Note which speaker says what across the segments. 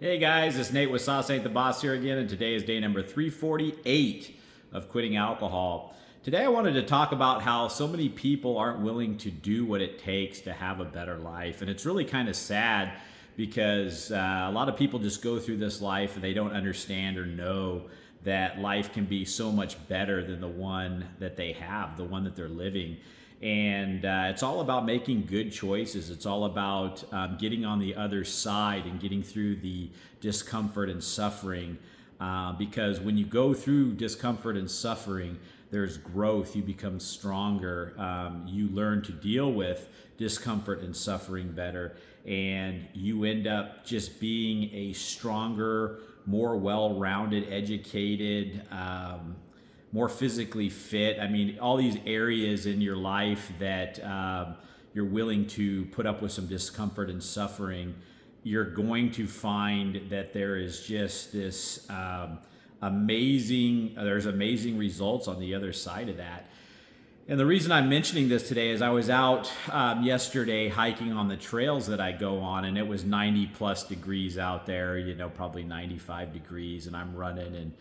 Speaker 1: Hey guys, it's Nate with Sauce Ain't the Boss here again, and today is day number 348 of quitting alcohol. Today I wanted to talk about how so many people aren't willing to do what it takes to have a better life. And it's really kind of sad because a lot of people just go through this life and they don't understand or know that life can be so much better than the one that they have, the one that they're living. And it's all about making good choices. It's all about getting on the other side and getting through the discomfort and suffering. Because when you go through discomfort and suffering, there's growth. You become stronger. You learn to deal with discomfort and suffering better. And you end up just being a stronger, more well-rounded, educated, more physically fit. I mean, all these areas in your life that you're willing to put up with some discomfort and suffering, you're going to find that there is just this there's amazing results on the other side of that. And the reason I'm mentioning this today is I was out yesterday hiking on the trails that I go on, and it was 90 plus degrees out there, probably 95 degrees, and I'm running, and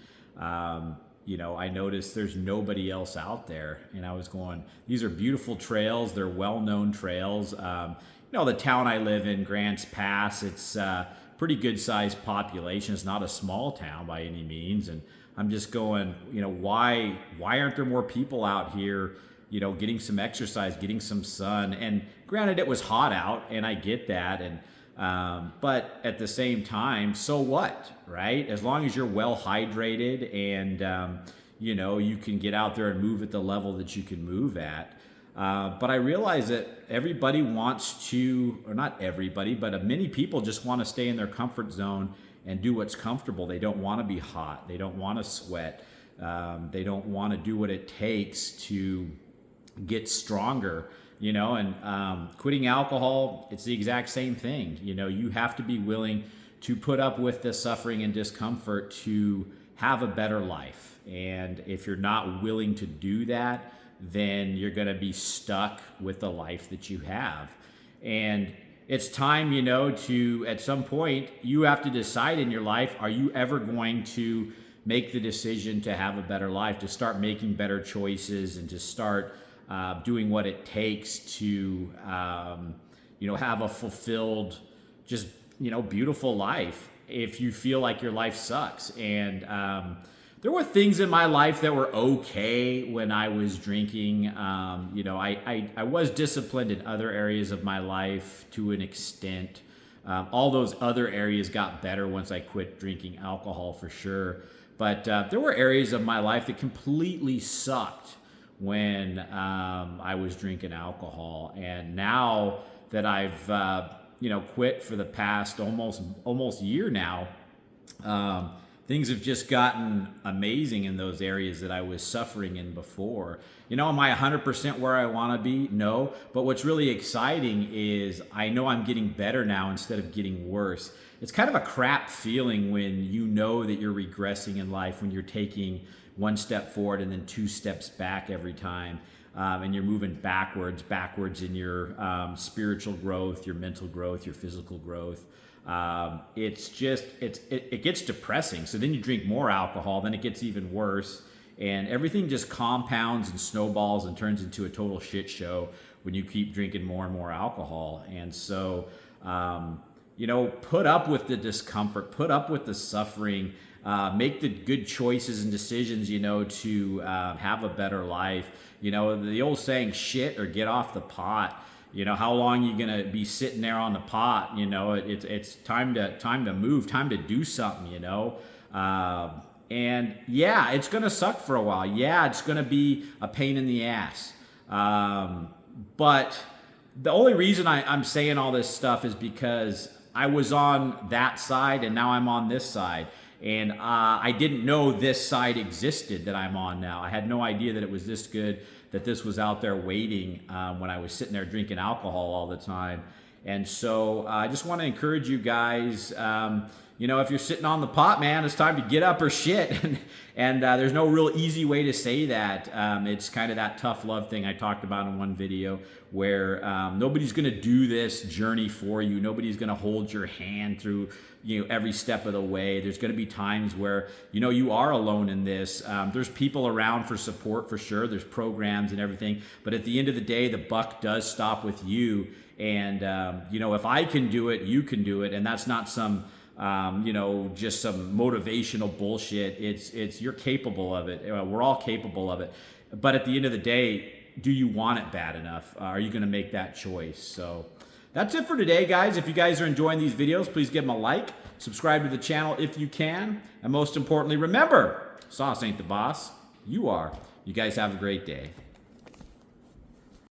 Speaker 1: I noticed there's nobody else out there. And I was going, these are beautiful trails. They're well-known trails. The town I live in, Grants Pass, it's a pretty good-sized population. It's not a small town by any means. And I'm just going, why aren't there more people out here, getting some exercise, getting some sun? And granted, it was hot out, and I get that. And but at the same time, so what, right? As long as you're well hydrated and, you can get out there and move at the level that you can move at. But I realize that everybody wants to, or not everybody, but many people just want to stay in their comfort zone and do what's comfortable. They don't want to be hot. They don't want to sweat. They don't want to do what it takes to get stronger. And quitting alcohol, it's the exact same thing. You have to be willing to put up with the suffering and discomfort to have a better life. And if you're not willing to do that, then you're going to be stuck with the life that you have. And it's time, to, at some point, you have to decide in your life, are you ever going to make the decision to have a better life, to start making better choices, and to start doing what it takes to, have a fulfilled, just, beautiful life if you feel like your life sucks. And there were things in my life that were okay when I was drinking. I was disciplined in other areas of my life to an extent. All those other areas got better once I quit drinking alcohol for sure. But there were areas of my life that completely sucked when I was drinking alcohol. And now that I've quit for the past almost year now, things have just gotten amazing in those areas that I was suffering in before. Am I 100% where I want to be? No. But what's really exciting is I know I'm getting better now instead of getting worse. It's kind of a crap feeling when you know that you're regressing in life, when you're taking one step forward and then two steps back every time. And you're moving backwards in your spiritual growth, your mental growth, your physical growth. It gets depressing. So then you drink more alcohol, then it gets even worse. And everything just compounds and snowballs and turns into a total shit show when you keep drinking more and more alcohol. And so, put up with the discomfort, put up with the suffering, make the good choices and decisions, to have a better life. The old saying, shit or get off the pot. How long you gonna be sitting there on the pot? It's time to move, time to do something. And yeah, it's gonna suck for a while. Yeah, it's gonna be a pain in the ass. But the only reason I'm saying all this stuff is because I was on that side and now I'm on this side. And I didn't know this side existed that I'm on now. I had no idea that it was this good, that this was out there waiting when I was sitting there drinking alcohol all the time. And so I just want to encourage you guys, you know, if you're sitting on the pot, man, it's time to get up or shit. And there's no real easy way to say that. It's kind of that tough love thing I talked about in one video, where nobody's going to do this journey for you. Nobody's going to hold your hand through, you know, every step of the way. There's going to be times where, you know, you are alone in this. There's people around for support for sure. There's programs and everything. But at the end of the day, the buck does stop with you. And, you know, if I can do it, you can do it. And that's not some, you know, just some motivational bullshit. It's you're capable of it. We're all capable of it. But at the end of the day, do you want it bad enough? Are you going to make that choice? So that's it for today, guys. If you guys are enjoying these videos, please give them a like, subscribe to the channel if you can. And most importantly, remember, sauce ain't the boss. You are. You guys have a great day.